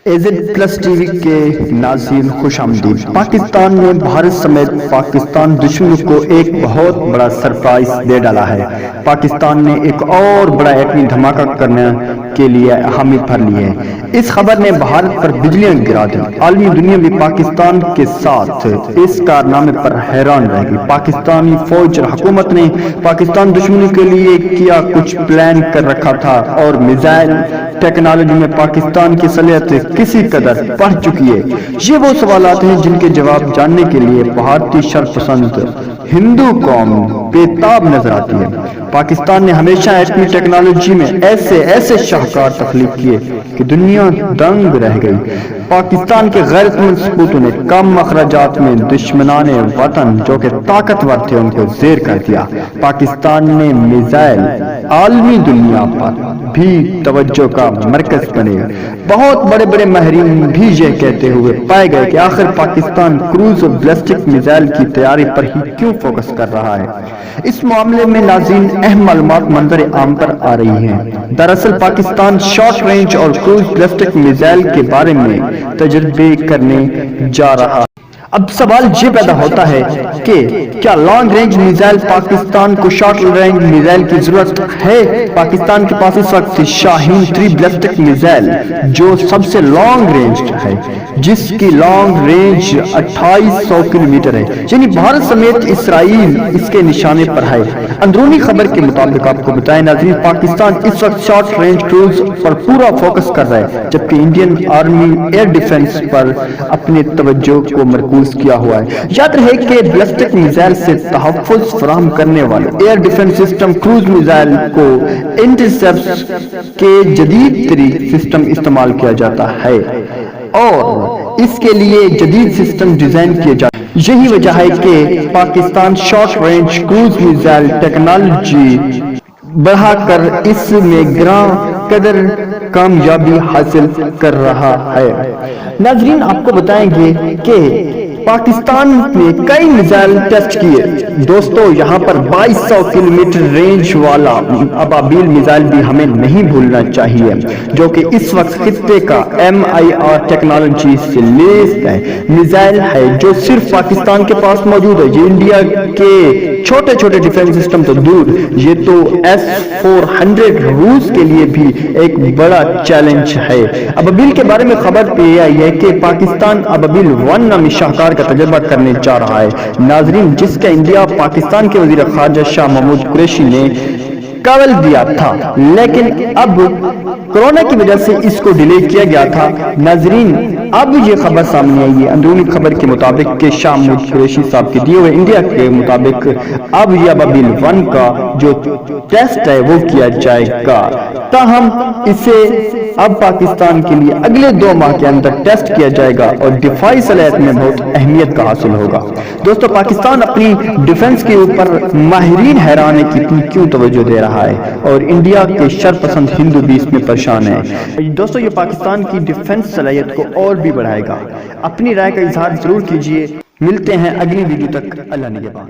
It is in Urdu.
ایزڈ پلس ٹی وی کے ناظرین خوش آمدید۔ پاکستان نے بھارت سمیت پاکستان دشمنوں کو ایک بہت بڑا سرپرائز دے ڈالا ہے۔ پاکستان نے ایک اور بڑا ایٹمی دھماکہ کرنے کے لیے حامی بھر لی ہے۔ اس خبر نے بھارت پر بجلیاں گرا دی۔ عالمی دنیا بھی پاکستان کے ساتھ اس کارنامے پر حیران رہ گئی۔ پاکستانی فوج اور حکومت نے پاکستان دشمنوں کے لیے کیا کچھ پلان کر رکھا تھا، اور میزائل ٹیکنالوجی میں پاکستان کی صلاحیت کسی قدر بڑھ چکی ہے۔ یہ وہ سوالات ہیں جن کے جواب جاننے کے لیے بھارتی شرپسند ہندو قوم بے تاب نظر آتی ہے۔ پاکستان نے ہمیشہ ایٹمی ٹیکنالوجی میں ایسے شاہکار تخلیق کیے کہ دنیا دنگ رہ گئی۔ پاکستان کے غیرت مند سپوتوں نے کم اخراجات میں دشمنان وطن جو کہ طاقتور تھے ان کو زیر کر دیا۔ پاکستان نے میزائل عالمی دنیا پر بھی توجہ کا مرکز بنے۔ بہت بڑے بڑے ماہرین بھی یہ کہتے ہوئے پائے گئے کہ آخر پاکستان کروز اور بیلسٹک میزائل کی تیاری پر ہی کیوں فوکس کر رہا ہے۔ اس معاملے میں ناظرین اہم معلومات منظر عام پر آ رہی ہیں۔ دراصل پاکستان شارٹ رینج اور کروز بیلسٹک میزائل کے بارے میں تجربے کرنے جا رہا ہے۔ اب سوال یہ پیدا ہوتا ہے کہ کیا لانگ رینج میزائل پاکستان کو شارٹ رینج میزائل کی ضرورت ہے؟ پاکستان کے پاس اس وقت شاہین 3 بیلسٹک میزائل جو سب سے لانگ رینج ہے، جس کی لانگ رینج 2800 کلومیٹر ہے، یعنی بھارت سمیت اسرائیل اس کے نشانے پر ہے۔ اندرونی خبر کے مطابق آپ کو بتائیں ناظرین، پاکستان اس وقت شارٹ رینج کروز پر پورا فوکس کر رہا ہے، جبکہ انڈین آرمی ایئر ڈیفنس پر اپنے توجہ کو مرکوز کیا ہوا ہے۔ یاد رہے کہ بیلسٹک میزائل سے تحفظ فراہم کرنے والے air defence system cruise missile کو انٹرسیپٹر کے جدید ترین سسٹم استعمال کیا جاتا ہے، اور اس کے لیے جدید سسٹم ڈیزائن کیے جاتے ہیں۔ یہی وجہ ہے کہ Pakistan short range cruise missile technology بڑھا کر اس میں گراں قدر کامیابی حاصل کر رہا ہے۔ ناظرین آپ کو بتائیں گے کہ پاکستان نے کئی میزائل ٹیسٹ کیے۔ دوستو یہاں پر 2200 کلومیٹر رینج والا ابابیل میزائل بھی ہمیں نہیں بھولنا چاہیے، جو کہ اس وقت خطے کا MIR ٹیکنالوجی سے لیس ہے میزائل ہے، جو صرف پاکستان کے پاس موجود ہے۔ یہ انڈیا کے چھوٹے چھوٹے ڈیفنس سسٹم تو دور، یہ تو S-400 روس کے لیے بھی ایک بڑا چیلنج ہے۔ ابابیل کے بارے میں خبر پہ آئی ہے کہ پاکستان ابابیل 1 نامی شاہکار کا تجربہ کرنے جا رہا ہے۔ ناظرین جس کا انڈیا پاکستان کے وزیر خارجہ شاہ محمود قریشی نے قبول دیا تھا، لیکن اب کورونا کی وجہ سے اس کو ڈیلے کیا گیا تھا۔ ناظرین اب یہ خبر سامنے آئی ہے اندرونی خبر کے مطابق کہ شاہ محمود قریشی صاحب کے دیے ہوئے انڈیا کے مطابق اب یہ ابابیل 1 کا جو ٹیسٹ ہے وہ کیا جائے گا، تاہم اسے اب پاکستان کے لیے اگلے 2 ماہ کے اندر ٹیسٹ کیا جائے گا اور دفاعی صلاحیت میں بہت اہمیت کا حاصل ہوگا۔ دوستو پاکستان اپنی ڈیفنس کے اوپر ماہرین حیران ہے کہ کیوں توجہ دے رہا ہے، اور انڈیا کے شرپسند ہندو بھی اس میں پریشان ہے۔ دوستو یہ پاکستان کی ڈیفنس صلاحیت کو اور بھی بڑھائے گا۔ اپنی رائے کا اظہار ضرور کیجئے۔ ملتے ہیں اگلی ویڈیو تک، اللہ نگہبان۔